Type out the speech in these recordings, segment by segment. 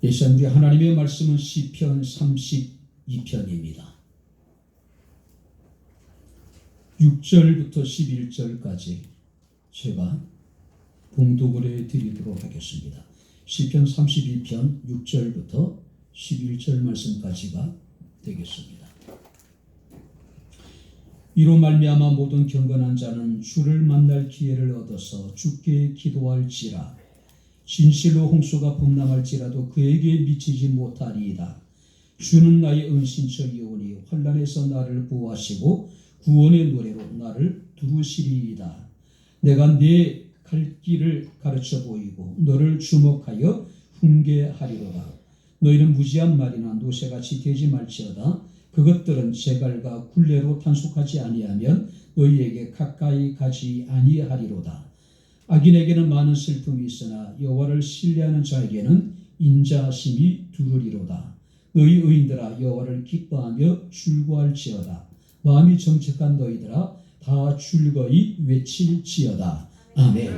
이 시간 우리 하나님의 말씀은 시편 32편입니다. 6절부터 11절까지 제가 봉독을 해드리도록 하겠습니다. 시편 32편 6절부터 11절 말씀까지가 되겠습니다. 이로 말미암아 모든 경건한 자는 주를 만날 기회를 얻어서 주께 기도할지라. 진실로 홍수가 범람할지라도 그에게 미치지 못하리이다. 주는 나의 은신처이오니 환난에서 나를 보호하시고 구원의 노래로 나를 두루시리이다. 내가 네 갈 길을 가르쳐 보이고 너를 주목하여 훈계하리로다. 너희는 무지한 말이나 노새같이 되지 말지어다. 그것들은 제갈과 굴레로 단속하지 아니하면 너희에게 가까이 가지 아니하리로다. 악인에게는 많은 슬픔이 있으나 여호와를 신뢰하는 자에게는 인자심이 두르리로다. 너희 의인들아 여호와를 기뻐하며 즐거워할지어다. 마음이 정직한 너희들아 다 즐거이 외칠지어다. 아멘.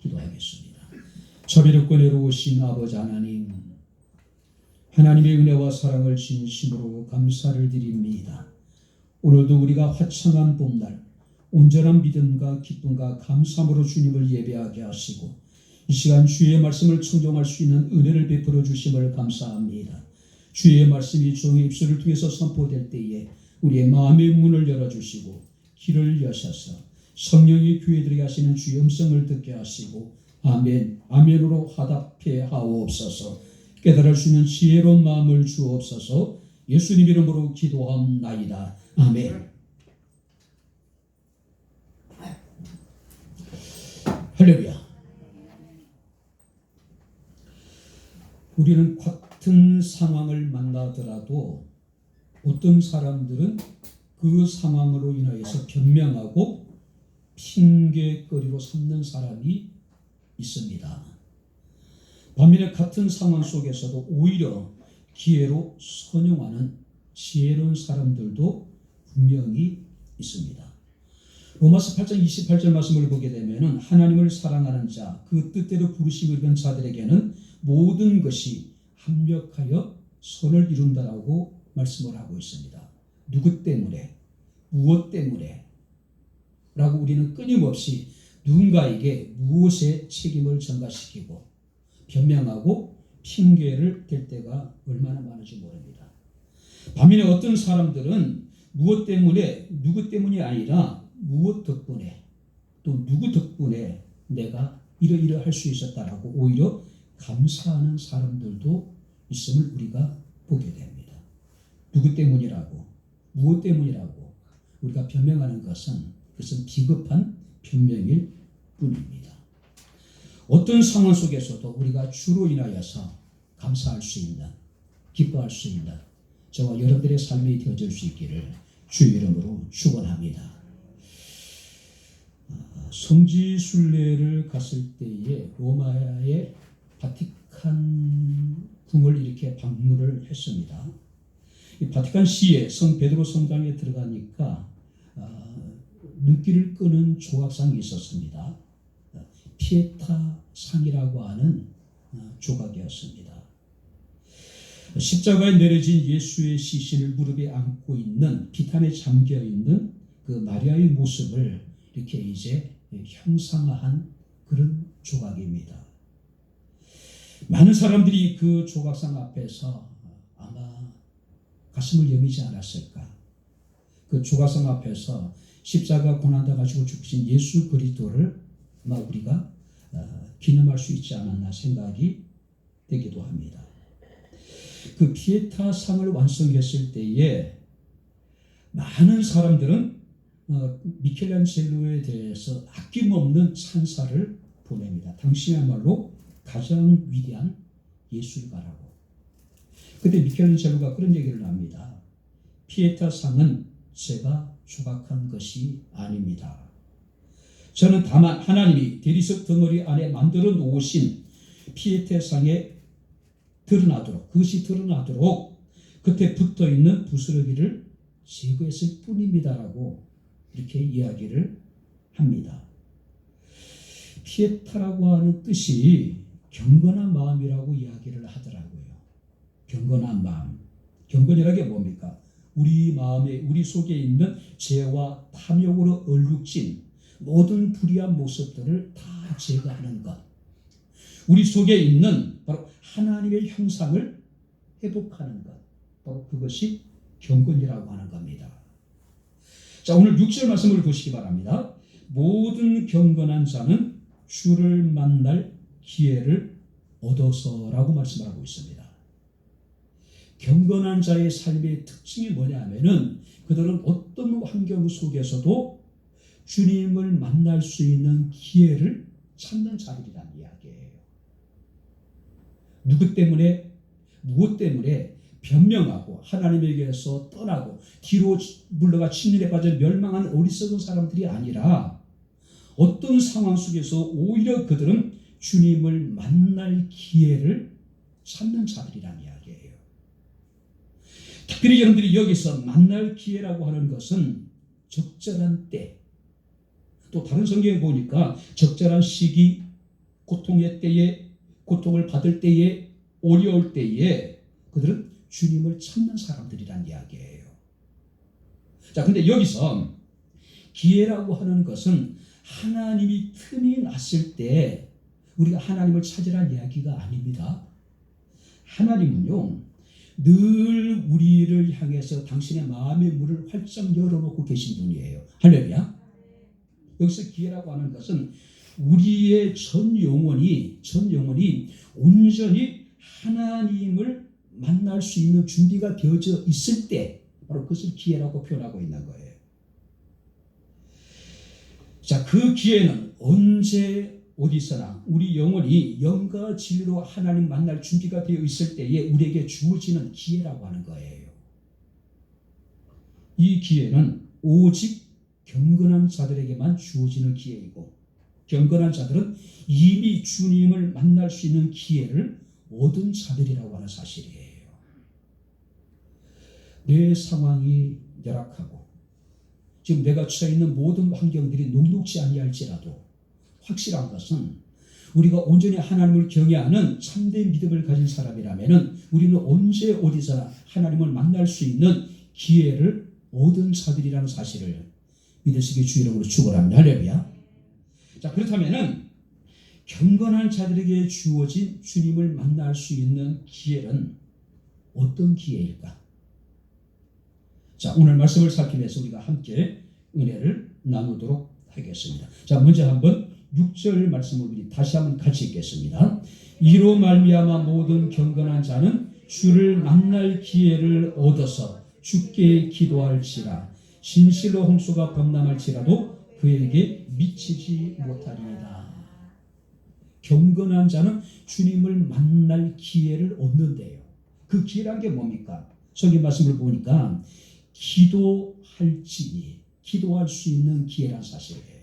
기도하겠습니다. 자비롭고 은혜로우신 아버지 하나님, 하나님의 은혜와 사랑을 진심으로 감사를 드립니다. 오늘도 우리가 화창한 봄날 온전한 믿음과 기쁨과 감사함으로 주님을 예배하게 하시고 이 시간 주의 말씀을 청종할 수 있는 은혜를 베풀어 주심을 감사합니다. 주의 말씀이 종의 입술을 통해서 선포될 때에 우리의 마음의 문을 열어주시고 길을 여셔서 성령이 교회들에게 하시는 주의 음성을 듣게 하시고 아멘, 아멘으로 화답해 하옵소서. 깨달을 수 있는 지혜로운 마음을 주옵소서. 예수님 이름으로 기도함나이다. 아멘. 할렐루야. 우리는 같은 상황을 만나더라도 어떤 사람들은 그 상황으로 인하여서 변명하고 핑계거리로 삼는 사람이 있습니다. 반면에 같은 상황 속에서도 오히려 기회로 선용하는 지혜로운 사람들도 분명히 있습니다. 로마서 8장 28절 말씀을 보게 되면 하나님을 사랑하는 자, 그 뜻대로 부르심을 입은 자들에게는 모든 것이 합력하여 선을 이룬다라고 말씀을 하고 있습니다. 누구 때문에, 무엇 때문에 라고 우리는 끊임없이 누군가에게 무엇에 책임을 전가시키고 변명하고 핑계를 댈 때가 얼마나 많은지 모릅니다. 반면에 어떤 사람들은 무엇 때문에, 누구 때문이 아니라 무엇 덕분에 또 누구 덕분에 내가 이러이러할 수 있었다라고 오히려 감사하는 사람들도 있음을 우리가 보게 됩니다. 누구 때문이라고 무엇 때문이라고 우리가 변명하는 것은 그것은 비겁한 변명일 뿐입니다. 어떤 상황 속에서도 우리가 주로 인하여서 감사할 수 있는, 기뻐할 수 있는 저와 여러분들의 삶이 되어질 수 있기를 주의 이름으로 축원합니다. 성지 순례를 갔을 때에 로마의 바티칸 궁을 이렇게 방문을 했습니다. 이 바티칸 시에 성 베드로 성당에 들어가니까 눈길을 끄는 조각상이 있었습니다. 피에타 상이라고 하는 조각이었습니다. 십자가에 내려진 예수의 시신을 무릎에 안고 있는 비탄에 잠겨 있는 그 마리아의 모습을 이렇게 이제 형상화한 그런 조각입니다. 많은 사람들이 그 조각상 앞에서 아마 가슴을 여미지 않았을까? 그 조각상 앞에서 십자가 고난다 가지고 죽으신 예수 그리스도를 아마 우리가 기념할 수 있지 않았나 생각이 되기도 합니다. 그 피에타 상을 완성했을 때에 많은 사람들은 미켈란젤로에 대해서 아낌없는 찬사를 보냅니다. 당시야말로 가장 위대한 예술가라고. 그때 미켈란젤로가 그런 얘기를 합니다. 피에타 상은 제가 조각한 것이 아닙니다. 저는 다만 하나님이 대리석 덩어리 안에 만들어 놓으신 피에타 상에 드러나도록, 그것이 드러나도록 겉에 붙어있는 부스러기를 제거했을 뿐입니다라고 이렇게 이야기를 합니다. 피에타라고 하는 뜻이 경건한 마음이라고 이야기를 하더라고요. 경건한 마음. 경건이라는 게 뭡니까? 우리 마음에, 우리 속에 있는 죄와 탐욕으로 얼룩진 모든 불의한 모습들을 다 제거하는 것. 우리 속에 있는 바로 하나님의 형상을 회복하는 것. 바로 그것이 경건이라고 하는 겁니다. 자, 오늘 6절 말씀을 보시기 바랍니다. 모든 경건한 자는 주를 만날 기회를 얻어서라고 말씀하고 있습니다. 경건한 자의 삶의 특징이 뭐냐면은 그들은 어떤 환경 속에서도 주님을 만날 수 있는 기회를 찾는 자들이라는 이야기예요. 누구 때문에, 무엇 때문에 변명하고 하나님에게서 떠나고 뒤로 물러가 침륜에 빠져 멸망한 어리석은 사람들이 아니라 어떤 상황 속에서 오히려 그들은 주님을 만날 기회를 찾는 자들이라는 이야기예요. 특별히 여러분들이 여기서 만날 기회라고 하는 것은 적절한 때, 또 다른 성경에 보니까 적절한 시기, 고통의 때에, 고통을 받을 때에, 어려울 때에 그들은 주님을 찾는 사람들이란 이야기예요. 자, 근데 여기서 기회라고 하는 것은 하나님이 틈이 났을 때 우리가 하나님을 찾으란 이야기가 아닙니다. 하나님은요, 늘 우리를 향해서 당신의 마음의 문을 활짝 열어놓고 계신 분이에요. 할렐루야. 여기서 기회라고 하는 것은 우리의 전 영혼이 온전히 하나님을 만날 수 있는 준비가 되어져 있을 때 바로 그것을 기회라고 표현하고 있는 거예요. 자, 그 기회는 언제 어디서나 우리 영혼이 영과 진리로 하나님 만날 준비가 되어 있을 때에 우리에게 주어지는 기회라고 하는 거예요. 이 기회는 오직 경건한 자들에게만 주어지는 기회이고, 경건한 자들은 이미 주님을 만날 수 있는 기회를 얻은 자들이라고 하는 사실이에요. 내 상황이 열악하고 지금 내가 처해 있는 모든 환경들이 녹록지 아니할지라도 확실한 것은 우리가 온전히 하나님을 경외하는 참된 믿음을 가진 사람이라면 우리는 언제 어디서나 하나님을 만날 수 있는 기회를 얻은 자들이라는 사실을 믿으시기 주 이름으로 축원합니다. 할렐루야. 자, 그렇다면은 경건한 자들에게 주어진 주님을 만날 수 있는 기회는 어떤 기회일까? 자, 오늘 말씀을 살피면서 우리가 함께 은혜를 나누도록 하겠습니다. 자, 먼저 한번 6절 말씀을 우리 다시 한번 같이 읽겠습니다. 이로 말미암아 모든 경건한 자는 주를 만날 기회를 얻어서 주께 기도할지라. 진실로 홍수가 범람할지라도 그에게 미치지 못하리이다. 경건한 자는 주님을 만날 기회를 얻는데요. 그 기회란 게 뭡니까? 성경 말씀을 보니까 기도할지니, 기도할 수 있는 기회란 사실이에요.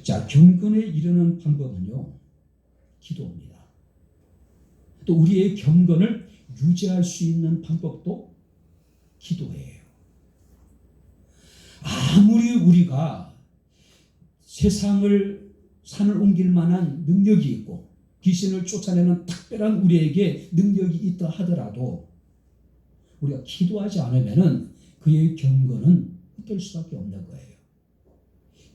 자, 경건에 이르는 방법은요, 기도입니다. 또 우리의 경건을 유지할 수 있는 방법도 기도예요. 아무리 우리가 세상을 산을 옮길 만한 능력이 있고 귀신을 쫓아내는 특별한 우리에게 능력이 있다 하더라도 우리가 기도하지 않으면 그의 경건은 헛될 수밖에 없는 거예요.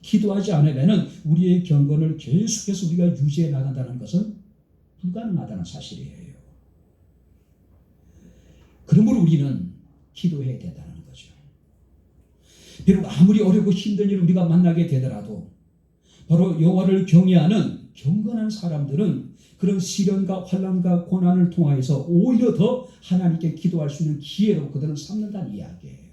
기도하지 않으면 우리의 경건을 계속해서 우리가 유지해 나간다는 것은 불가능하다는 사실이에요. 그러므로 우리는 기도해야 된다는 거죠. 비록 아무리 어렵고 힘든 일을 우리가 만나게 되더라도 바로 여호와를 경외하는 경건한 사람들은 그런 시련과 환난과 고난을 통하여서 오히려 더 하나님께 기도할 수 있는 기회로 그들은 삼는다는 이야기예요.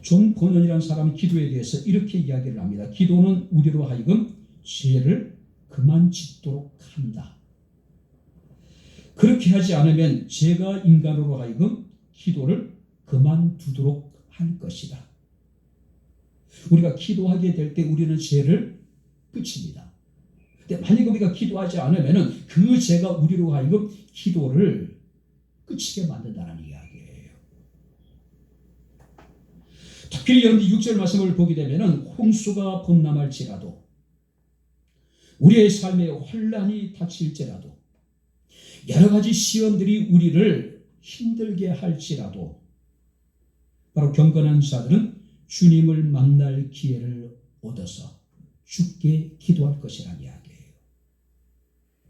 존 버넌이라는 사람은 기도에 대해서 이렇게 이야기를 합니다. 기도는 우리로 하여금 죄를 그만 짓도록 한다. 그렇게 하지 않으면 죄가 인간으로 하여금 기도를 그만두도록 할 것이다. 우리가 기도하게 될 때 우리는 죄를 끝입니다. 근데 만약 우리가 기도하지 않으면 그 죄가 우리로 하여금 기도를 끝이게 만든다는 이야기예요. 특별히 여러분들 6절 말씀을 보게 되면 홍수가 범람할지라도 우리의 삶에 환난이 닥칠지라도, 여러 가지 시험들이 우리를 힘들게 할지라도, 바로 경건한 자들은 주님을 만날 기회를 얻어서 주께 기도할 것이라는 이야기예요.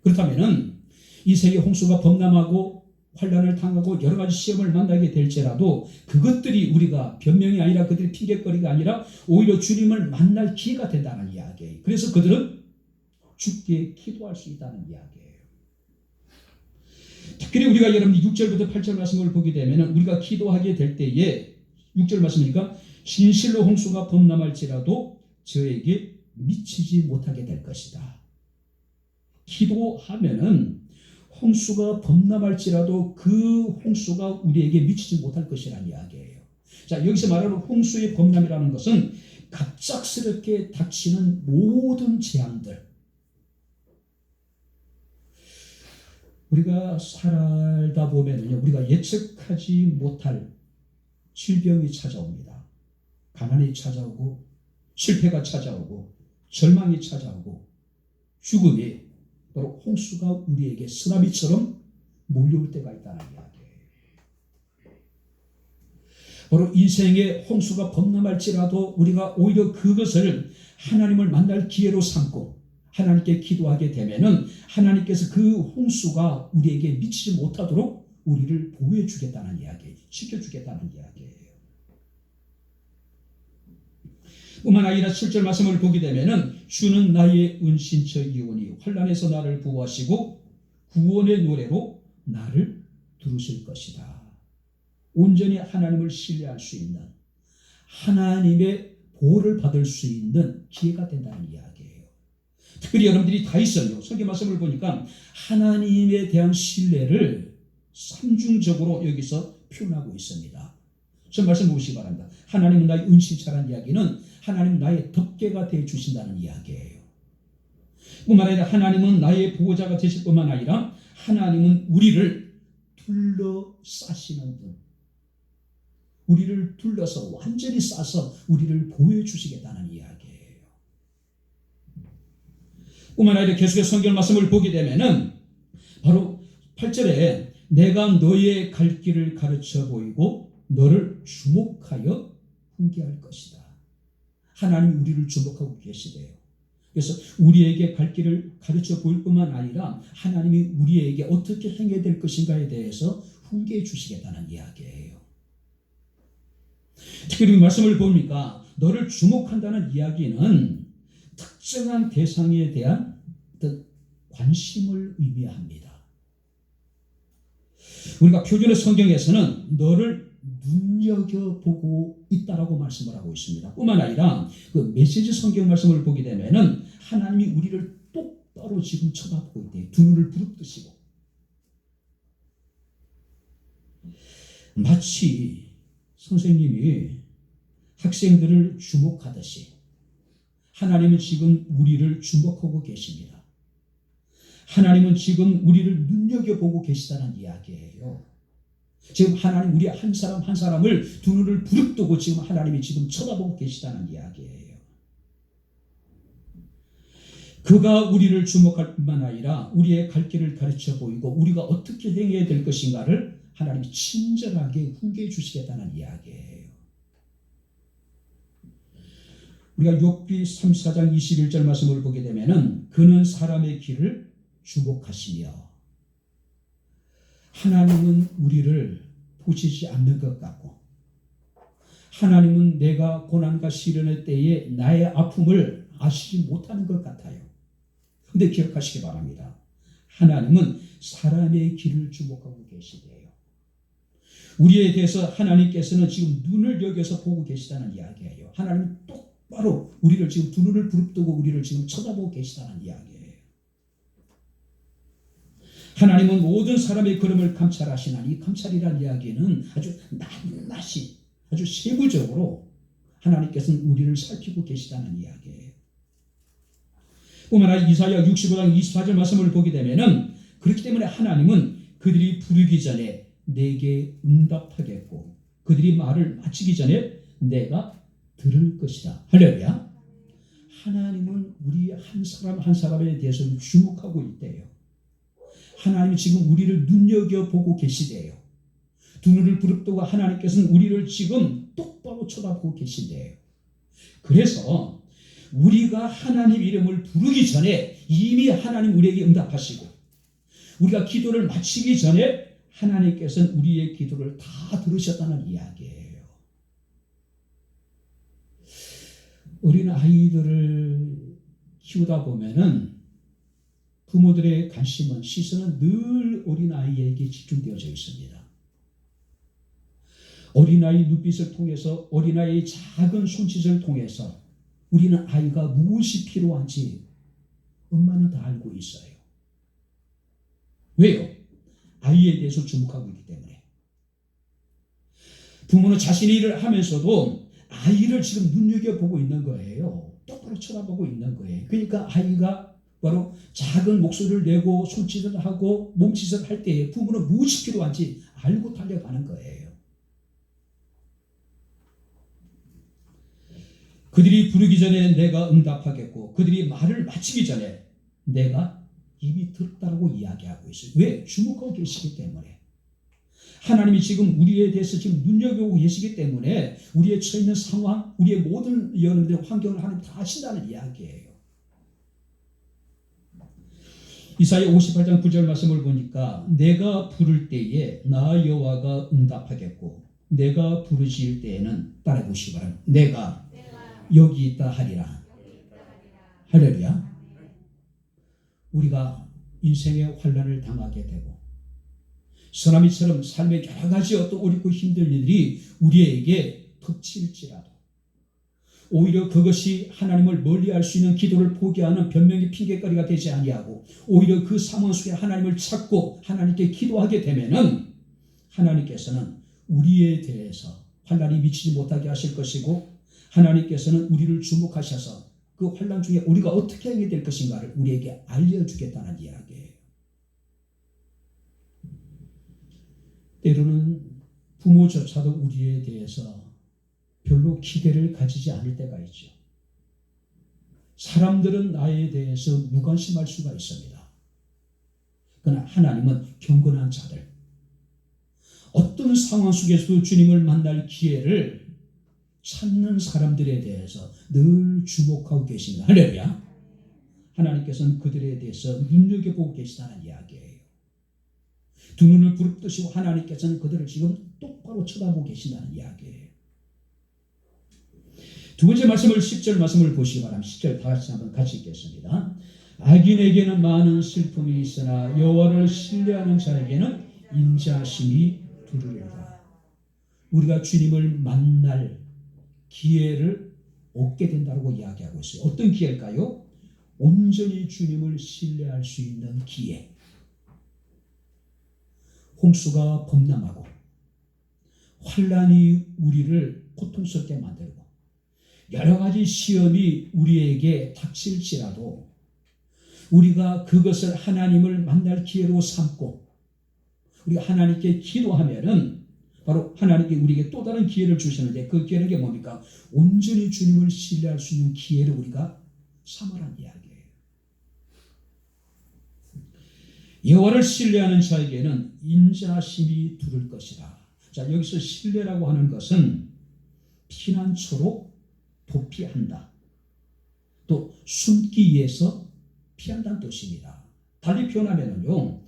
그렇다면 이 세계 홍수가 범람하고 환난을 당하고 여러 가지 시험을 만나게 될지라도 그것들이 우리가 변명이 아니라 그들이 핑계거리가 아니라 오히려 주님을 만날 기회가 된다는 이야기예요. 그래서 그들은 주께 기도할 수 있다는 이야기예요. 특별히 우리가 여러분 6절부터 8절 말씀을 보게 되면 우리가 기도하게 될 때에 6절 말씀이니까 진실로 홍수가 범람할지라도 저에게 미치지 못하게 될 것이다. 기도하면은 홍수가 범람할지라도 그 홍수가 우리에게 미치지 못할 것이라는 이야기예요. 자, 여기서 말하는 홍수의 범람이라는 것은 갑작스럽게 닥치는 모든 재앙들, 우리가 살다 보면요, 우리가 예측하지 못할 질병이 찾아옵니다. 가난이 찾아오고 실패가 찾아오고 절망이 찾아오고 죽음이, 바로 홍수가 우리에게 쓰나미처럼 몰려올 때가 있다는 이야기예요. 바로 인생의 홍수가 범람할지라도 우리가 오히려 그것을 하나님을 만날 기회로 삼고 하나님께 기도하게 되면은 하나님께서 그 홍수가 우리에게 미치지 못하도록 우리를 보호해 주겠다는 이야기예요. 지켜주겠다는 이야기예요. 뿐만 아니라 7절 말씀을 보게 되면은 주는 나의 은신처이오니 환난에서 나를 보호하시고 구원의 노래로 나를 두르실 것이다. 온전히 하나님을 신뢰할 수 있는, 하나님의 보호를 받을 수 있는 기회가 된다는 이야기예요. 특별히 여러분들이 다 있어요. 성경 말씀을 보니까 하나님에 대한 신뢰를 삼중적으로 여기서 표현하고 있습니다. 저 말씀 보시기 바랍니다. 하나님은 나의 은신처라는 이야기는 하나님 나의 덮개가 되어 주신다는 이야기예요. 뿐만 아니라 하나님은 나의 보호자가 되실 뿐만 아니라 하나님은 우리를 둘러싸시는 분, 우리를 둘러서 완전히 싸서 우리를 보호해 주시겠다는 이야기예요. 뿐만 아니라 계속해서 성경 말씀을 보게 되면은 바로 8절에 내가 너의 갈 길을 가르쳐 보이고 너를 주목하여 훈계할 것이다. 하나님이 우리를 주목하고 계시대요. 그래서 우리에게 갈 길을 가르쳐 보일 뿐만 아니라 하나님이 우리에게 어떻게 행해야 될 것인가에 대해서 훈계해 주시겠다는 이야기예요. 특별히 말씀을 보니까 너를 주목한다는 이야기는 특정한 대상에 대한 관심을 의미합니다. 우리가 표준의 성경에서는 너를 눈여겨보고 있다라고 말씀을 하고 있습니다. 뿐만 아니라 그 메시지 성경 말씀을 보게 되면은 하나님이 우리를 똑바로 지금 쳐다보고 있대요. 두 눈을 부릅뜨시고. 마치 선생님이 학생들을 주목하듯이 하나님은 지금 우리를 주목하고 계십니다. 하나님은 지금 우리를 눈여겨보고 계시다는 이야기예요. 지금 하나님 우리 한 사람 한 사람을 두 눈을 부릅뜨고 지금 하나님이 지금 쳐다보고 계시다는 이야기예요. 그가 우리를 주목할 뿐만 아니라 우리의 갈 길을 가르쳐 보이고 우리가 어떻게 행해야 될 것인가를 하나님이 친절하게 훈계해 주시겠다는 이야기예요. 우리가 욥기 34장 21절 말씀을 보게 되면은 그는 사람의 길을 주목하시며, 하나님은 우리를 보시지 않는 것 같고 하나님은 내가 고난과 시련의 때에 나의 아픔을 아시지 못하는 것 같아요. 그런데 기억하시기 바랍니다. 하나님은 사람의 길을 주목하고 계시대요. 우리에 대해서 하나님께서는 지금 눈을 여겨서 보고 계시다는 이야기예요. 하나님은 똑바로 우리를 지금 두 눈을 부릅뜨고 우리를 지금 쳐다보고 계시다는 이야기예요. 하나님은 모든 사람의 걸음을 감찰하시나니, 이 감찰이라는 이야기는 아주 낱낱이 아주 세부적으로 하나님께서는 우리를 살피고 계시다는 이야기예요. 뿐만 아니라 이사야 65장 24절 말씀을 보게 되면은 그렇기 때문에 하나님은 그들이 부르기 전에 내게 응답하겠고 그들이 말을 마치기 전에 내가 들을 것이다. 할렐루야. 하나님은 우리 한 사람 한 사람에 대해서 주목하고 있대요. 하나님이 지금 우리를 눈여겨보고 계시대요. 두 눈을 부릅뜨고 하나님께서는 우리를 지금 똑바로 쳐다보고 계신대요. 그래서 우리가 하나님 이름을 부르기 전에 이미 하나님 우리에게 응답하시고, 우리가 기도를 마치기 전에 하나님께서는 우리의 기도를 다 들으셨다는 이야기예요. 어린 아이들을 키우다 보면은 부모들의 관심은, 시선은 늘 어린 아이에게 집중되어져 있습니다. 어린아이 눈빛을 통해서, 어린아이의 작은 손짓을 통해서 우리는 아이가 무엇이 필요한지 엄마는 다 알고 있어요. 왜요? 아이에 대해서 주목하고 있기 때문에. 부모는 자신의 일을 하면서도 아이를 지금 눈여겨보고 있는 거예요. 똑바로 쳐다보고 있는 거예요. 그러니까 아이가 바로 작은 목소리를 내고 손짓을 하고 몸짓을 할 때에 부모는 무엇이 필요한지 알고 달려가는 거예요. 그들이 부르기 전에 내가 응답하겠고, 그들이 말을 마치기 전에 내가 이미 들었다고 이야기하고 있어요. 왜? 주목하고 계시기 때문에. 하나님이 지금 우리에 대해서 지금 눈여겨보고 계시기 때문에 우리의 처해 있는 상황, 우리의 모든 여러분들의 환경을 하나님 다 아신다는 이야기예요. 이사야 58장 9절 말씀을 보니까 내가 부를 때에 나 여호와가 응답하겠고, 내가 부르실 때에는, 따라해 보시기 바랍니다. 내가 여기 있다 하리라. 할렐루야. 우리가 인생의 환난을 당하게 되고 쓰나미처럼 삶의 여러 가지 어떤 어렵고 힘든 일들이 우리에게 덮칠지라도, 오히려 그것이 하나님을 멀리할 수 있는 기도를 포기하는 변명의 핑계거리가 되지 아니하고, 오히려 그 상황 속에 하나님을 찾고 하나님께 기도하게 되면은 하나님께서는 우리에 대해서 환난이 미치지 못하게 하실 것이고, 하나님께서는 우리를 주목하셔서 그 환난 중에 우리가 어떻게 하게 될 것인가를 우리에게 알려주겠다는 이야기예요. 때로는 부모조차도 우리에 대해서 별로 기대를 가지지 않을 때가 있죠. 사람들은 나에 대해서 무관심할 수가 있습니다. 그러나 하나님은 경건한 자들, 어떤 상황 속에서도 주님을 만날 기회를 찾는 사람들에 대해서 늘 주목하고 계십니다. 할렐루야. 하나님께서는 그들에 대해서 눈여겨보고 계시다는 이야기예요. 두 눈을 부릅뜨시고 하나님께서는 그들을 지금 똑바로 쳐다보고 계신다는 이야기예요. 두 번째 말씀을 10절 말씀을 보시기 바랍니다. 10절 다 같이 한번 같이 읽겠습니다. 악인에게는 많은 슬픔이 있으나 여호와를 신뢰하는 자에게는 인자심이 두루리라. 우리가 주님을 만날 기회를 얻게 된다고 이야기하고 있어요. 어떤 기회일까요? 온전히 주님을 신뢰할 수 있는 기회. 홍수가 범람하고 환난이 우리를 고통스럽게 만들고 여러 가지 시험이 우리에게 닥칠지라도 우리가 그것을 하나님을 만날 기회로 삼고 우리가 하나님께 기도하면은 바로 하나님께 우리에게 또 다른 기회를 주셨는데, 그 기회는 게 뭡니까? 온전히 주님을 신뢰할 수 있는 기회를 우리가 삼으라는 이야기예요. 여호와를 신뢰하는 자에게는 인자심이 두를 것이다. 자, 여기서 신뢰라고 하는 것은 피난처로 도피한다, 또 숨기 위해서 피한다는 뜻입니다. 달리 표현하면요,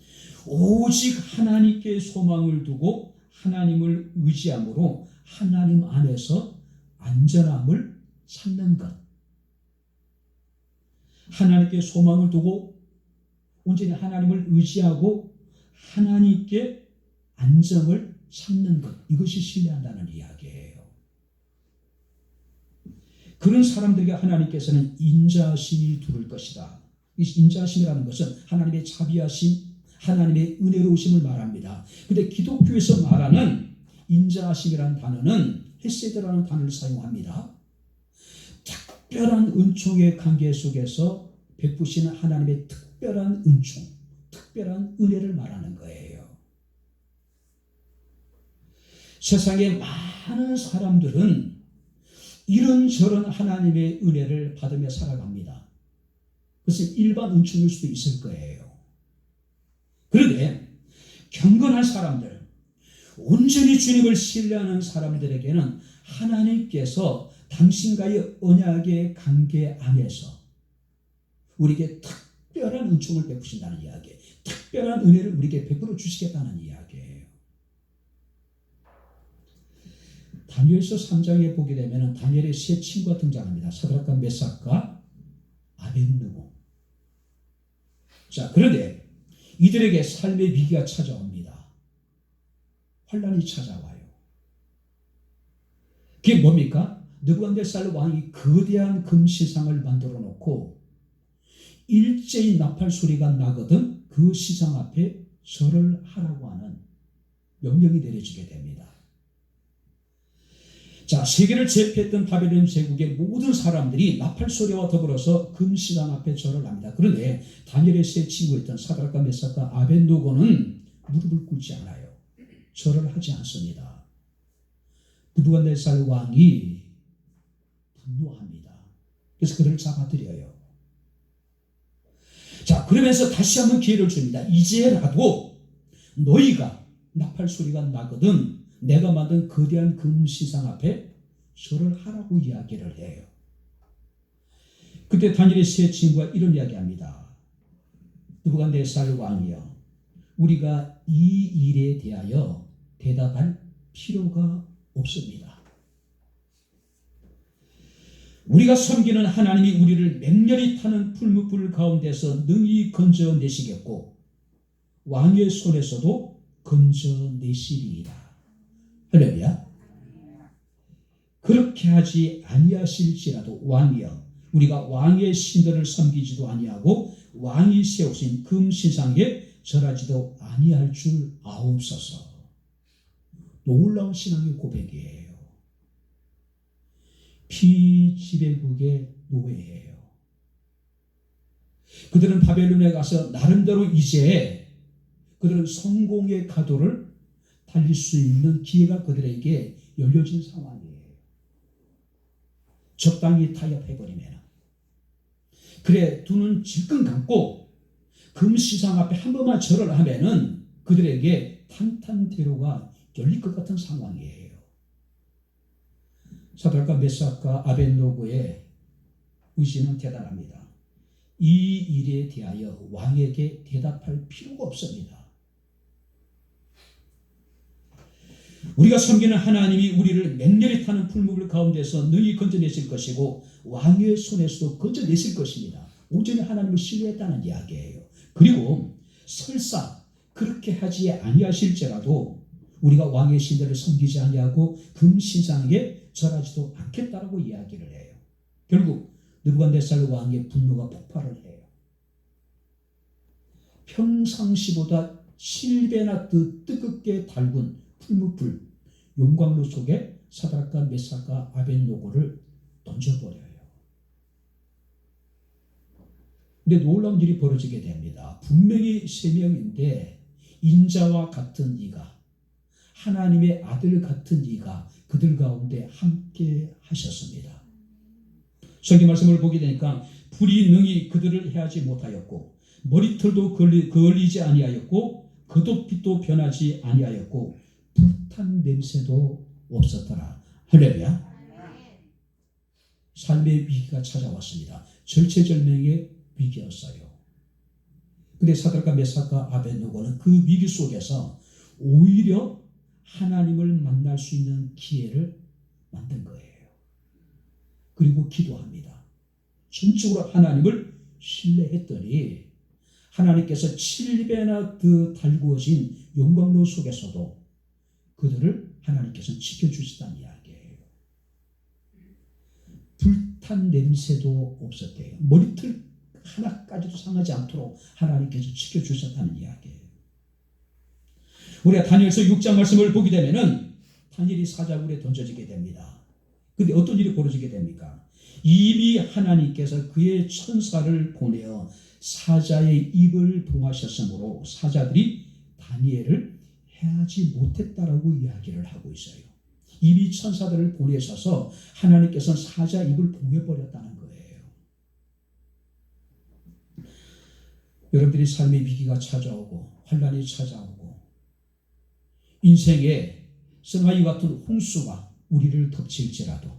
오직 하나님께 소망을 두고 하나님을 의지함으로 하나님 안에서 안전함을 찾는 것. 하나님께 소망을 두고 온전히 하나님을 의지하고 하나님께 안정을 찾는 것. 이것이 신뢰한다는 이야기예요. 그런 사람들에게 하나님께서는 인자심이 두를 것이다. 이 인자심이라는 것은 하나님의 자비하심, 하나님의 은혜로우심을 말합니다. 그런데 기독교에서 말하는 인자하심이라는 단어는 헤세드라는 단어를 사용합니다. 특별한 은총의 관계 속에서 베푸시는 하나님의 특별한 은총, 특별한 은혜를 말하는 거예요. 세상에 많은 사람들은 이런저런 하나님의 은혜를 받으며 살아갑니다. 그것은 일반 은총일 수도 있을 거예요. 그런데 경건한 사람들, 온전히 주님을 신뢰하는 사람들에게는 하나님께서 당신과의 언약의 관계 안에서 우리에게 특별한 은총을 베푸신다는 이야기예요. 특별한 은혜를 우리에게 베풀어 주시겠다는 이야기예요. 다니엘서 3장에 보게 되면 다니엘의 세 친구가 등장합니다. 사드락과 메삭과 아벳느고. 자, 그런데 이들에게 삶의 위기가 찾아옵니다. 환난이 찾아와요. 그게 뭡니까? 느부갓네살 왕이 거대한 금시상을 만들어 놓고 일제히 나팔 소리가 나거든 그 시상 앞에 절을 하라고 하는 명령이 내려지게 됩니다. 자, 세계를 제패했던 바벨론 제국의 모든 사람들이 나팔 소리와 더불어서 금시상 앞에 절을 합니다. 그런데 다니엘의 세 친구였던 사드락과 메삭과 아벳느고는 무릎을 꿇지 않아요. 절을 하지 않습니다. 느부갓네살 왕이 분노합니다. 그래서 그들을 잡아들여요. 자, 그러면서 다시 한번 기회를 줍니다. 이제라도 너희가 나팔 소리가 나거든 내가 만든 거대한 금시상 앞에 절을 하라고 이야기를 해요. 그때 다니엘의 세 친구가 이런 이야기합니다. 느부갓네살 왕이여, 우리가 이 일에 대하여 대답할 필요가 없습니다. 우리가 섬기는 하나님이 우리를 맹렬히 타는 풀무불 가운데서 능히 건져내시겠고 왕의 손에서도 건져내시리이다. 할렐루야. 그렇게 하지 아니하실지라도 왕이여, 우리가 왕의 신들을 섬기지도 아니하고 왕이 세우신 금신상에 절하지도 아니할 줄 아옵소서. 놀라운 신앙의 고백이에요. 피지배국의 노예예요. 그들은 바벨론에 가서 나름대로 이제 그들은 성공의 가도를 달릴 수 있는 기회가 그들에게 열려진 상황이에요. 적당히 타협해버리면 그래 두 눈 질끈 감고 금시상 앞에 한 번만 절을 하면은 그들에게 탄탄대로가 열릴 것 같은 상황이에요. 사드락과 메삭과 아벳느고의 의지는 대단합니다. 이 일에 대하여 왕에게 대답할 필요가 없습니다. 우리가 섬기는 하나님이 우리를 맹렬히 타는 풀무불 가운데서 능히 건져내실 것이고 왕의 손에서도 건져내실 것입니다. 온전히 하나님을 신뢰했다는 이야기예요. 그리고 설사 그렇게 하지 아니하실지라도 우리가 왕의 신들을 섬기지 아니하고 금신상에 절하지도 않겠다라고 이야기를 해요. 결국 느부갓네살 왕의 분노가 폭발을 해요. 평상시보다 7배나 더 뜨겁게 달군 풀무불 용광로 속에 사드락과 메삭과 아벳느고를 던져버려요. 근데 놀라운 일이 벌어지게 됩니다. 분명히 세 명인데 인자와 같은 이가, 하나님의 아들 같은 이가 그들 가운데 함께 하셨습니다. 성경 말씀을 보게 되니까 불이 능히 그들을 해하지 못하였고 머리털도 그을리지 아니하였고 겉옷빛도 변하지 아니하였고 불탄 냄새도 없었더라. 할렐루야. 삶의 위기가 찾아왔습니다. 절체절명의 위기였어요. 근데 사드락과 메삭과 아벳느고는 그 위기 속에서 오히려 하나님을 만날 수 있는 기회를 만든 거예요. 그리고 기도합니다. 전적으로 하나님을 신뢰했더니 하나님께서 7배나 더 달구어진 용광로 속에서도 그들을 하나님께서 지켜주시다는 이야기예요. 불탄 냄새도 없었대요. 머리털 하나까지도 상하지 않도록 하나님께서 지켜주셨다는 이야기예요. 우리가 다니엘서 6장 말씀을 보게 되면은 다니엘이 사자굴에 던져지게 됩니다. 근데 어떤 일이 벌어지게 됩니까? 이미 하나님께서 그의 천사를 보내어 사자의 입을 봉하셨으므로 사자들이 다니엘을 해하지 못했다라고 이야기를 하고 있어요. 이미 천사들을 보내셔서 하나님께서는 사자 입을 봉해버렸다는 거예요. 여러분들이 삶의 위기가 찾아오고 환난이 찾아오고 인생에 성아이와 같은 홍수가 우리를 덮칠지라도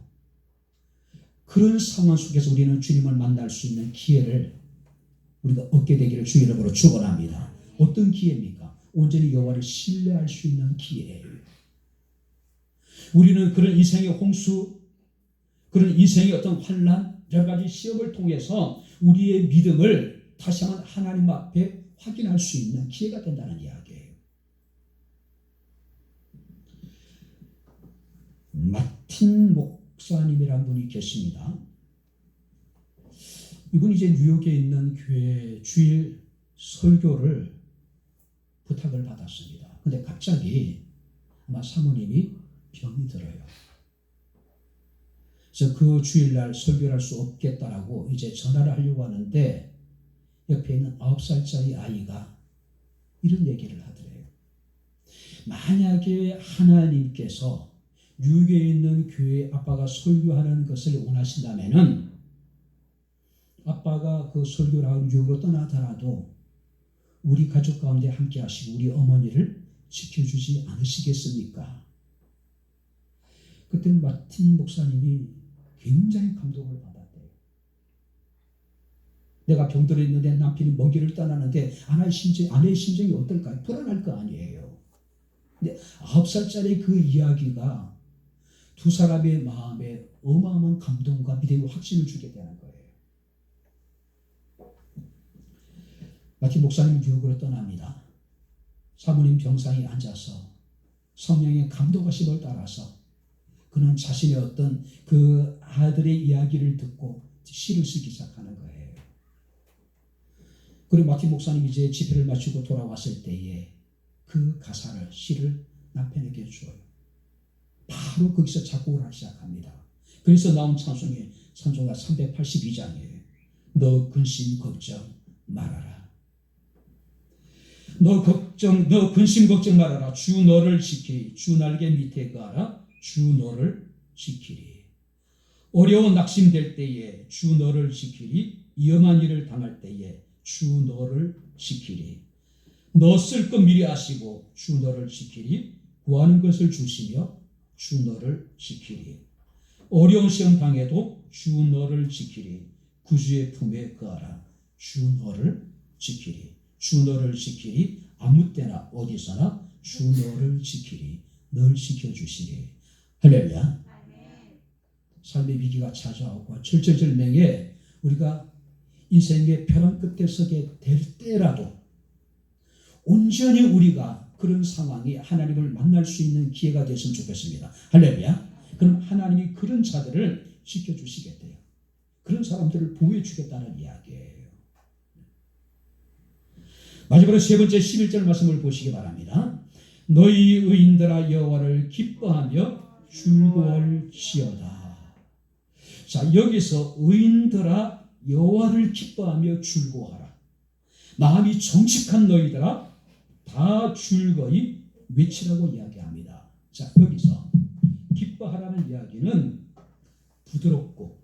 그런 상황 속에서 우리는 주님을 만날 수 있는 기회를 우리가 얻게 되기를 주의 이름으로 축원합니다. 어떤 기회입니까? 온전히 여호와를 신뢰할 수 있는 기회예요. 우리는 그런 인생의 홍수, 그런 인생의 어떤 환난, 여러 가지 시험을 통해서 우리의 믿음을 다시 한번 하나님 앞에 확인할 수 있는 기회가 된다는 이야기예요. 마틴 목사님이라는 분이 계십니다. 이분이 이제 뉴욕에 있는 교회 주일 설교를 부탁을 받았습니다. 근데 갑자기 아마 사모님이 병이 들어요. 그래서 그 주일날 설교를 할 수 없겠다라고 이제 전화를 하려고 하는데 옆에 있는 9살짜리 아이가 이런 얘기를 하더래요. 만약에 하나님께서 뉴욕에 있는 교회 아빠가 설교하는 것을 원하신다면은 아빠가 그 설교를 하고 뉴욕으로 떠나더라도 우리 가족 가운데 함께 하시고 우리 어머니를 지켜주지 않으시겠습니까? 그때 마틴 목사님이 굉장히 감동을 받았대요. 내가 병들어 있는데 남편이 먼 길을 떠나는데 아내의 심정이 어떨까요? 불안할 거 아니에요. 근데 9살짜리 그 이야기가 두 사람의 마음에 어마어마한 감동과 믿음과 확신을 주게 되는 거예요. 마틴 목사님 뉴욕으로 떠납니다. 사모님 병상에 앉아서 성령의 감동하심을 따라서 그는 자신의 어떤 그 아들의 이야기를 듣고 시를 쓰기 시작하는 거예요. 그리고 마틴 목사님이 이제 집회를 마치고 돌아왔을 때에 그 가사를 시를 남편에게 줘요. 바로 거기서 작곡을 하기 시작합니다. 그래서 나온 찬송이 찬송가 382장이에요. 너 근심 걱정 말아라. 너 근심 걱정 말아라. 주 너를 지키리. 주 날개 밑에 가라. 주 너를 지키리. 어려운 낙심될 때에 주 너를 지키리. 위험한 일을 당할 때에 주 너를 지키리. 너 쓸 것 미리 아시고 주 너를 지키리. 구하는 것을 주시며 주 너를 지키리. 어려운 시험 당해도 주 너를 지키리. 구주의 품에 거하라. 주 너를 지키리. 주 너를 지키리. 아무 때나 어디서나 주 너를 지키리. 널 지켜주시리. 할렐루야. 삶의 위기가 찾아오고 절절절명에 우리가 인생의 벼랑 끝에 서게 될 때라도 온전히 우리가 그런 상황이 하나님을 만날 수 있는 기회가 됐으면 좋겠습니다. 할렐루야. 그럼 하나님이 그런 자들을 지켜주시겠대요. 그런 사람들을 보호해 주겠다는 이야기예요. 마지막으로 세 번째 11절 말씀을 보시기 바랍니다. 너희 의인들아 여호와를 기뻐하며 즐거워할지어다. 자, 여기서 의인들아 여호와를 기뻐하며 즐거워하라. 마음이 정직한 너희들아 다 즐거이 외치라고 이야기합니다. 자, 여기서 기뻐하라는 이야기는 부드럽고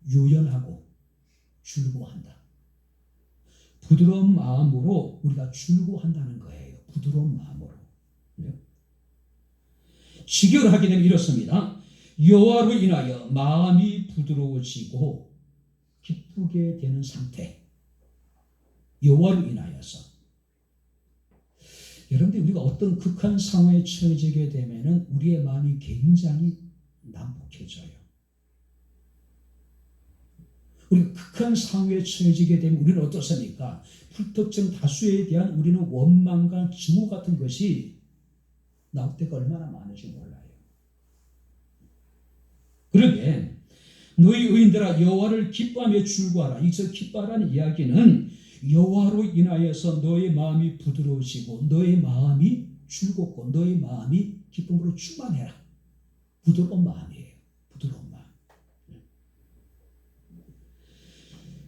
유연하고 즐거워한다. 부드러운 마음으로 우리가 즐거워한다는 거예요. 부드러운 마음으로. 직역하게 되면 이렇습니다. 여호와로 인하여 마음이 부드러워지고 기쁘게 되는 상태. 여호와로 인하여서. 여러분들 우리가 어떤 극한 상황에 처해지게 되면은 우리의 마음이 굉장히 난폭해져요. 우리가 극한 상황에 처해지게 되면 우리는 어떻습니까? 불특정 다수에 대한 우리는 원망과 증오 같은 것이 나올 때가 얼마나 많은지 몰라요. 그러게 너희 의인들아 여호와를 기뻐하며 즐거워하라. 여기서 기뻐하라는 이야기는 여호와로 인하여서 너의 마음이 부드러워지고 너의 마음이 즐겁고 너의 마음이 기쁨으로 충만해라. 부드러운 마음이에요. 부드러운 마음.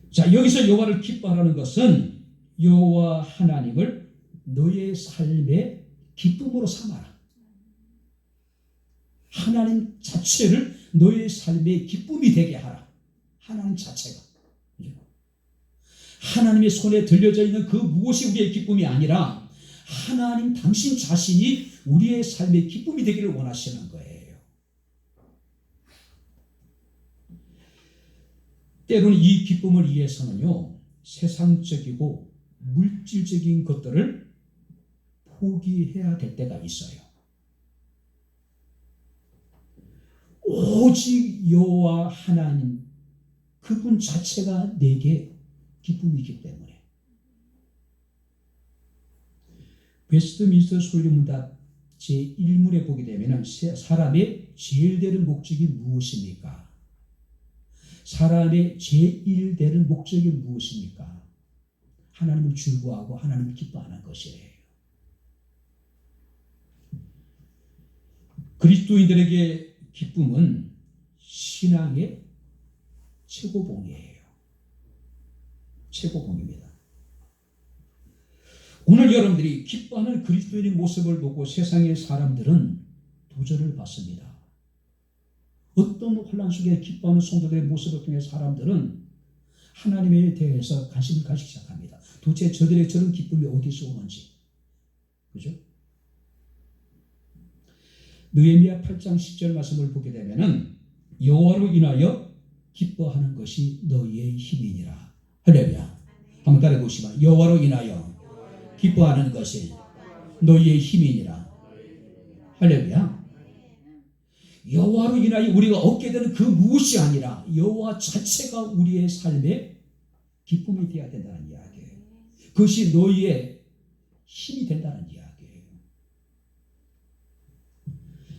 자, 여기서 여호와를 기뻐하라는 것은 여호와 하나님을 너의 삶의 기쁨으로 삼아라. 하나님 자체를 너의 삶의 기쁨이 되게 하라. 하나님 자체가. 하나님의 손에 들려져 있는 그 무엇이 우리의 기쁨이 아니라 하나님 당신 자신이 우리의 삶의 기쁨이 되기를 원하시는 거예요. 때로는 이 기쁨을 위해서는요, 세상적이고 물질적인 것들을 포기해야 될 때가 있어요. 오직 여호와 하나님 그분 자체가 내게 기쁨이기 때문에. 웨스트민스터 소유문답 제1문에 보게 되면 사람의 제일 되는 목적이 무엇입니까? 사람의 제일 되는 목적이 무엇입니까? 하나님을 즐거워하고 하나님을 기뻐하는 것이에요. 그리스도인들에게 기쁨은 신앙의 최고봉이에요. 최고봉입니다. 오늘 여러분들이 기뻐하는 그리스도인의 모습을 보고 세상의 사람들은 도전을 받습니다. 어떤 혼란 속에 기뻐하는 성도들의 모습을 통해 사람들은 하나님에 대해서 관심을 가지기 시작합니다. 도대체 저들의 저런 기쁨이 어디서 오는지. 그죠? 느헤미야 8장 10절 말씀을 보게 되면은 여호와로 인하여 기뻐하는 것이 너희의 힘이니라. 할렐루야. 한번 따라해 보시면 여호와로 인하여 기뻐하는 것이 너희의 힘이니라. 할렐루야. 여호와로 인하여 우리가 얻게 되는 그 무엇이 아니라 여호와 자체가 우리의 삶의 기쁨이 되어야 된다는 이야기예요. 그것이 너희의 힘이 된다는 이야기예요.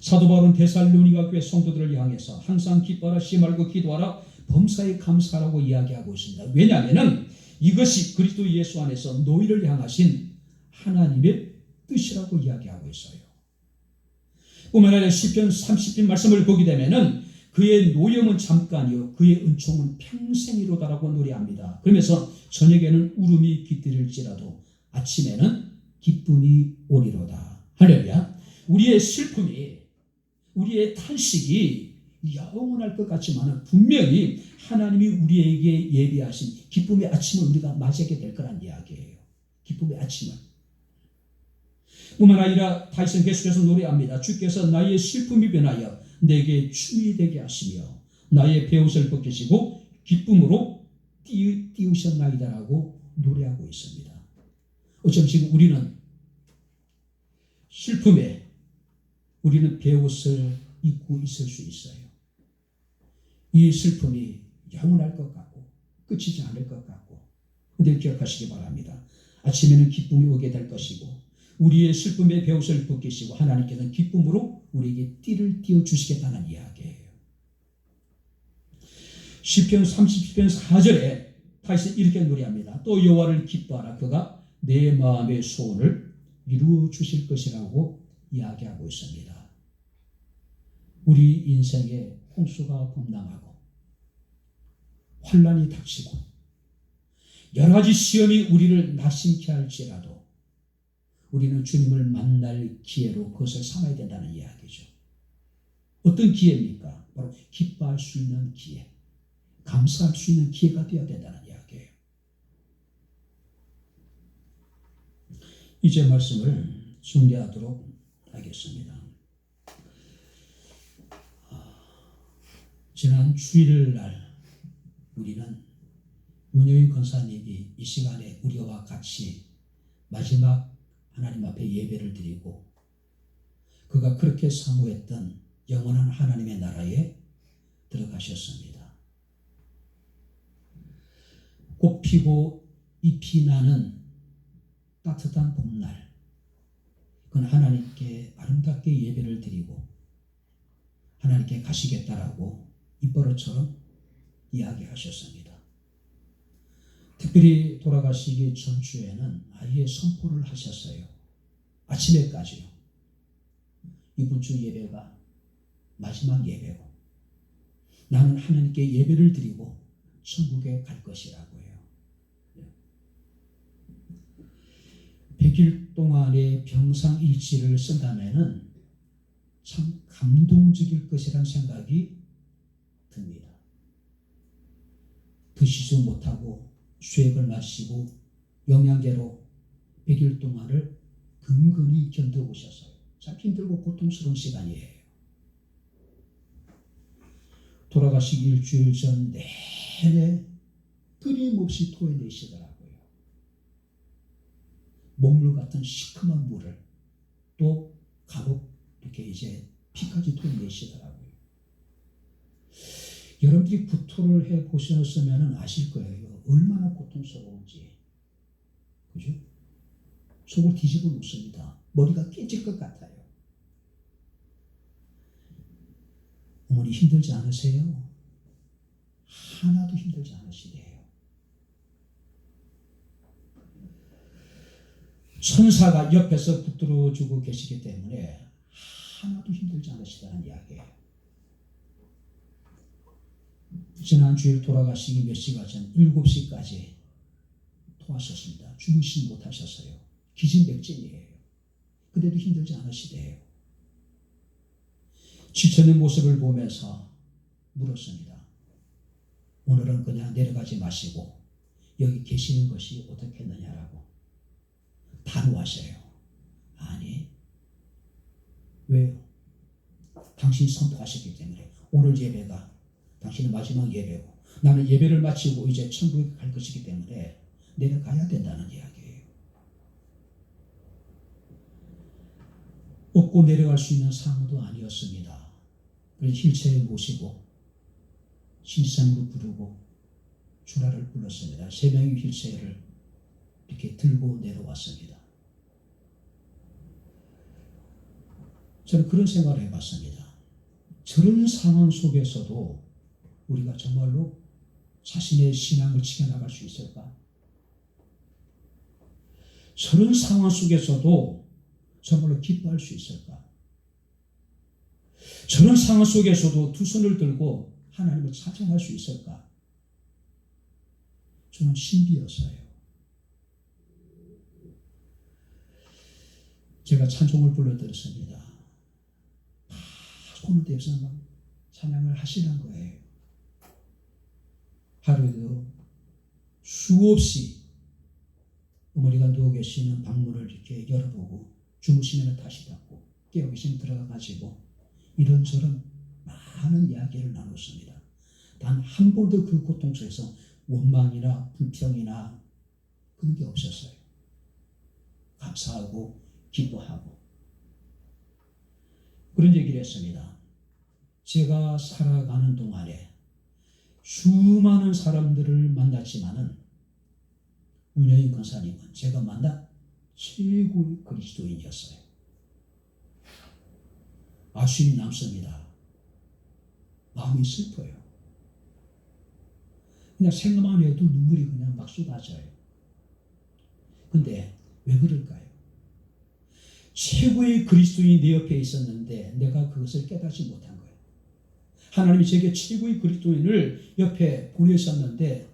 사도 바울은 데살로니가 교회 성도들을 향해서 항상 기뻐하라, 쉬지 말고 기도하라, 범사에 감사하라고 이야기하고 있습니다. 왜냐하면 이것이 그리스도 예수 안에서 너희를 향하신 하나님의 뜻이라고 이야기하고 있어요. 뿐만 아니라 시편 30편 말씀을 보게 되면은 그의 노염은 잠깐이요 그의 은총은 평생이로다라고 노래합니다. 그러면서 저녁에는 울음이 깃들일지라도 아침에는 기쁨이 오리로다. 할렐루야. 우리의 슬픔이 우리의 탄식이 영원할 것 같지만 분명히 하나님이 우리에게 예비하신 기쁨의 아침을 우리가 맞이하게 될 거란 이야기예요. 기쁨의 아침을. 뿐만 아니라 다윗은 계속해서 노래합니다. 주께서 나의 슬픔이 변하여 내게 춤이 되게 하시며 나의 베옷을 벗기시고 기쁨으로 띄우셨나이다라고 노래하고 있습니다. 어쩜 지금 우리는 슬픔에 우리는 베옷을 입고 있을 수 있어요. 이 슬픔이 영원할 것 같고 끝이지 않을 것 같고, 그런데 기억하시기 바랍니다. 아침에는 기쁨이 오게 될 것이고 우리의 슬픔의 베옷을 벗기시고 하나님께서는 기쁨으로 우리에게 띠를 띄워주시겠다는 이야기예요. 시편 30편 4절에 다시 이렇게 노래합니다. 또 여호와를 기뻐하라, 그가 내 마음의 소원을 이루어 주실 것이라고 이야기하고 있습니다. 우리 인생에 홍수가 범람하고 환난이 닥치고 여러 가지 시험이 우리를 나심케 할지라도 우리는 주님을 만날 기회로 그것을 삼아야 된다는 이야기죠. 어떤 기회입니까? 바로 기뻐할 수 있는 기회, 감사할 수 있는 기회가 되어야 된다는 이야기예요. 이제 말씀을 정리하도록 하겠습니다. 지난 주일날 우리는 윤여인 권사님이 이 시간에 우리와 같이 마지막 하나님 앞에 예배를 드리고 그가 그렇게 사모했던 영원한 하나님의 나라에 들어가셨습니다. 꽃 피고 잎이 나는 따뜻한 봄날, 그건 하나님께 아름답게 예배를 드리고 하나님께 가시겠다라고 입버릇처럼 이야기하셨습니다. 특별히 돌아가시기 전주에는 아예 선포를 하셨어요. 아침에까지요. 이번 주 예배가 마지막 예배고 나는 하나님께 예배를 드리고 천국에 갈 것이라고요. 100일 동안의 병상일지를 쓴다면은 참 감동적일 것이라는 생각이 듭니다. 드시지도 못하고 수액을 마시고 영양제로 100일 동안을 근근히 견뎌오셨어요. 참 힘들고 고통스러운 시간이에요. 돌아가시기 일주일 전 내내 끊임없이 토해내시더라고요. 먹물 같은 시큼한 물을 또 가득 이렇게 이제 피까지 토해내시더라고요. 여러분들이 구토를 해 보셨으면 아실 거예요. 얼마나 고통스러운지. 그죠? 속을 뒤집어 놓습니다. 머리가 깨질 것 같아요. 어머니 힘들지 않으세요? 하나도 힘들지 않으시대요. 천사가 옆에서 붙들어주고 계시기 때문에 하나도 힘들지 않으시다는 이야기예요. 지난 주일 돌아가시기 몇 시간 전 7시까지 토하셨습니다. 주무시지 못하셨어요. 기진맥진이에요. 그래도 힘들지 않으시대요. 지쳐있는 모습을 보면서 물었습니다. 오늘은 그냥 내려가지 마시고 여기 계시는 것이 어떻겠느냐라고. 단호하셔요. 아니, 왜요? 당신이 선포하셨기 때문에 오늘 예배가 당신의 마지막 예배고 나는 예배를 마치고 이제 천국에 갈 것이기 때문에 내려가야 된다는 이야기예요. 업고 내려갈 수 있는 상황도 아니었습니다. 그래서 힐체에 모시고 신상으로 부르고 주라를 불렀습니다. 3명의 힐체를 이렇게 들고 내려왔습니다. 저는 그런 생각을 해봤습니다. 저런 상황 속에서도 우리가 정말로 자신의 신앙을 지켜나갈 수 있을까? 저런 상황 속에서도 정말로 기뻐할 수 있을까? 저런 상황 속에서도 두 손을 들고 하나님을 찬양할 수 있을까? 저는 신비였어요. 제가 찬송을 불러드렸습니다. 다 손을 대서 막 찬양을 하시는 거예요. 하루에도 수없이 어머니가 누워 계시는 방문을 이렇게 열어보고 주무시면 다시 닫고 깨어 계시면 들어가가지고 이런저런 많은 이야기를 나눴습니다. 단 한 번도 그 고통 속에서 원망이나 불평이나 그런 게 없었어요. 감사하고 기도하고 그런 얘기를 했습니다. 제가 살아가는 동안에 수많은 사람들을 만났지만은 윤여인 권사님은 제가 만난 최고의 그리스도인이었어요. 아쉬움이 남습니다. 마음이 슬퍼요. 그냥 생각만 해도 눈물이 그냥 막 쏟아져요. 근데 왜 그럴까요? 최고의 그리스도인이 내 옆에 있었는데 내가 그것을 깨닫지 못한 거예요. 하나님이 제게 최고의 그리스도인을 옆에 보내셨는데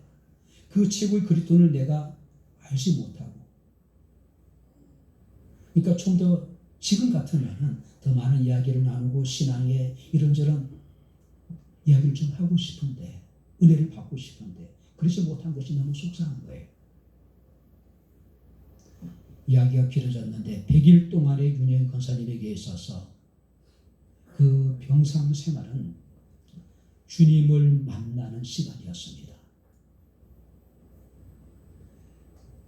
그 최고의 그리스도인을 내가 알지 못하고 그러니까 좀 더 지금 같으면 더 많은 이야기를 나누고 신앙의 이런저런 이야기를 좀 하고 싶은데 은혜를 받고 싶은데 그러지 못한 것이 너무 속상한 거예요. 이야기가 길어졌는데 100일 동안의 윤여인 권사님에게 있어서 그 병상 생활은 주님을 만나는 시간이었습니다.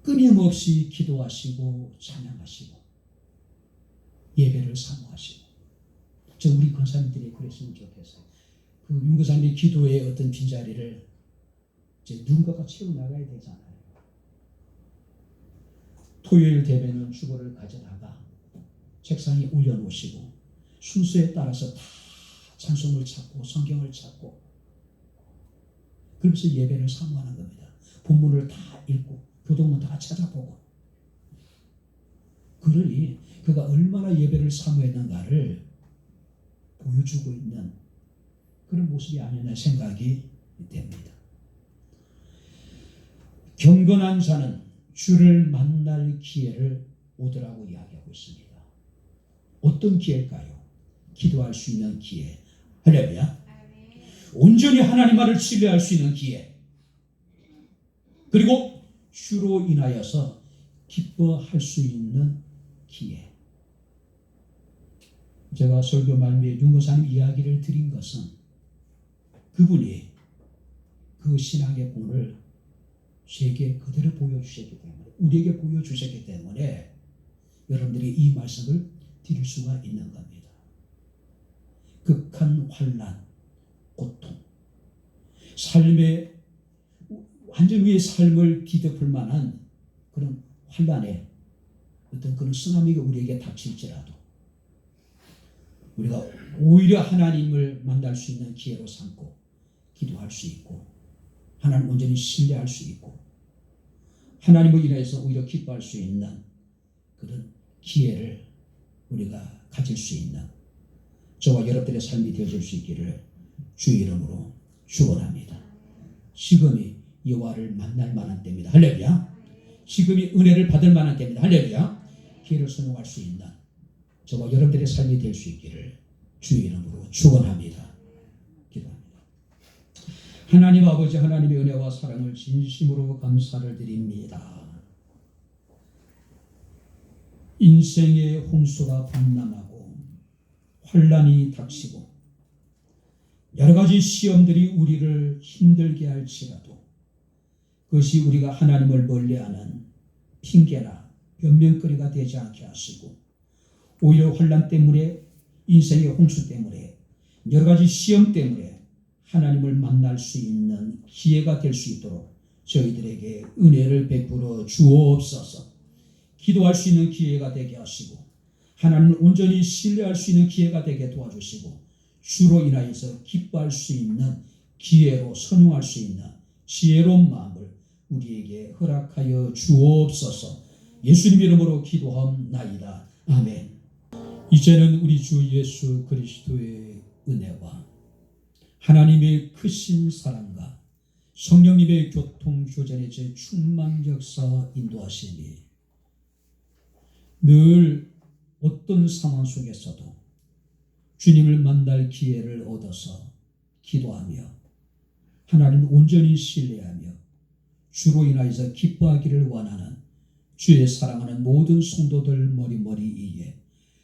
끊임없이 기도하시고 찬양하시고 예배를 사모하시고 저 우리 권사님들이 그랬으면 좋겠어요. 그 윤 권사님의 기도의 어떤 빈자리를 이제 누군가가 채워나가야 되잖아요. 토요일 되면은 주보를 가져다가 책상에 올려놓으시고 순서에 따라서 다 찬송을 찾고 성경을 찾고 그러면서 예배를 사모하는 겁니다. 본문을 다 읽고 교동문 다 찾아보고 그러니 그가 얼마나 예배를 사모했는가를 보여주고 있는 그런 모습이 아니냐 생각이 됩니다. 경건한 자는 주를 만날 기회를 얻으라고 이야기하고 있습니다. 어떤 기회일까요? 기도할 수 있는 기회. 할렐루야. 온전히 하나님만을 신뢰할 수 있는 기회. 그리고 주로 인하여서 기뻐할 수 있는 기회. 제가 설교 말미에 윤고사님 이야기를 드린 것은 그분이 그 신앙의 본을 세계에 그대로 보여주셨기 때문에, 우리에게 보여주셨기 때문에 여러분들이 이 말씀을 드릴 수가 있는 겁니다. 극한 환난, 고통, 삶의 완전 위의 삶을 뒤덮을 만한 그런 환난의 어떤 그런 쓰나미가 우리에게 닥칠지라도 우리가 오히려 하나님을 만날 수 있는 기회로 삼고 기도할 수 있고 하나님 온전히 신뢰할 수 있고 하나님을 인해서 오히려 기뻐할 수 있는 그런 기회를 우리가 가질 수 있는 저와 여러분들의 삶이 되어줄 수 있기를 주의 이름으로 축원합니다. 지금이 여호와를 만날 만한 때입니다. 할렐루야. 지금이 은혜를 받을 만한 때입니다. 할렐루야. 기회를 선용할 수 있는 저와 여러분들의 삶이 될 수 있기를 주의 이름으로 축원합니다. 기도합니다. 하나님 아버지, 하나님의 은혜와 사랑을 진심으로 감사를 드립니다. 인생의 홍수가 범람하고 환난이 닥치고 여러 가지 시험들이 우리를 힘들게 할지라도 그것이 우리가 하나님을 멀리하는 핑계나 변명거리가 되지 않게 하시고 오히려 환난 때문에 인생의 홍수 때문에 여러 가지 시험 때문에 하나님을 만날 수 있는 기회가 될 수 있도록 저희들에게 은혜를 베풀어 주옵소서. 기도할 수 있는 기회가 되게 하시고 하나님을 온전히 신뢰할 수 있는 기회가 되게 도와주시고 주로 인하여서 기뻐할 수 있는 기회로 선용할 수 있는 지혜로운 마음을 우리에게 허락하여 주옵소서. 예수님 이름으로 기도하옵나이다. 아멘. 이제는 우리 주 예수 그리스도의 은혜와 하나님의 크신 사랑과 성령님의 교통교전의 제 충만 역사 인도하심이 늘 어떤 상황 속에서도 주님을 만날 기회를 얻어서 기도하며 하나님을 온전히 신뢰하며 주로 인하여서 기뻐하기를 원하는 주의 사랑하는 모든 성도들 머리머리 위에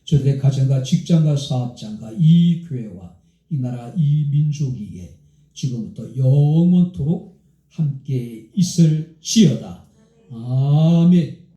저들의 가정과 직장과 사업장과 이 교회와 이 나라 이 민족 위에 지금부터 영원토록 함께 있을지어다. 아멘.